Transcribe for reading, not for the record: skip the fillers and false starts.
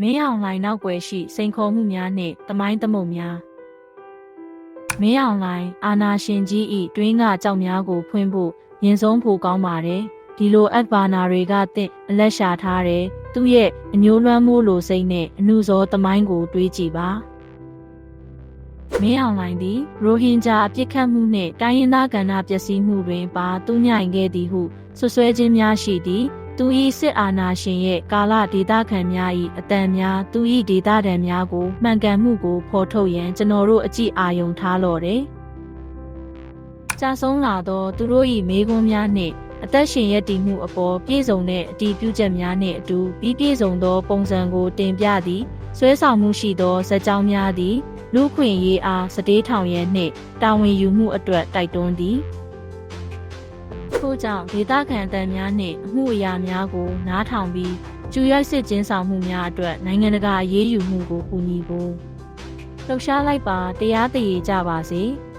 မင်းအောင်လှိုင်နောက်ွယ်ရှိစိန်ခေါ်မှုများနှင့်သမိုင်းသမုတ်များမင်းအောင်လှိုင်အာဏာရှင်ကြီး၏တွင်းကကြောက်များကိုဖွင့်ဖို့ရင်ဆုံးဖို့ကောင်းပါတယ်ဒီလိုအက်ဘာနာတွေကတင့်အလက်ရှာထားတယ်သူ့ရဲ့အညိုးလွှမ်းမိုးလိုစိတ်နဲ့အနုဇောသမိုင်းကိုတွေးကြည့်ပါမင်းအောင်လှိုင်သည်ရိုဟင်ဂျာအပြစ်ခတ်မှုနှင့်တိုင်းရင်းသားကဏ္ဍပျက်စီးမှုတွင်ပါတူးညိုင်ခဲ့သည်ဟုဆွဆွဲခြင်းများရှိသည်သူ၏စစ်အာဏာရှင်ရဲ့ကာလဒေသခံများ၏အတန်များသူ၏ဒေသဒဏ်များကိုမှန်ကန်မှုကိုဖော်ထုတ်ရန်ကျွန်တော်တို့အကြည့်အာရုံထားလော့တယ်။ကြာဆုံးလာသောသူတို့၏မေးခွန်းများနှင့်အသက်ရှင်ရပ်တည်မှုအပေါ်ပြည့်စုံတဲ့အတည်ပြုချက်များနှင့်အတူပြီးပြည့်စုံသောပုံစံကိုတင်ပြသည့်ဆွဲဆောင်မှုရှိသောဇာတ်ကြောင်းများသည်လူခွင့်ရေးအားစတေးထောင်ရန်နှင့်တာဝန်ယူမှုအတွက်တိုက်တွန်းသည်ထို့ကြောင့်ဒေသခံအတန်များနှင့်အမှုအရာများကိုနားထောင်ပြီးကျူရိုက်စစ်ကျင်းဆောင်မှုများအတွက်နိုင်ငံတကာအရေးယူမှုကိုကူညီဖို့လှုပ်ရှားလိုက်ပါတရားတည်ကြပါစေ။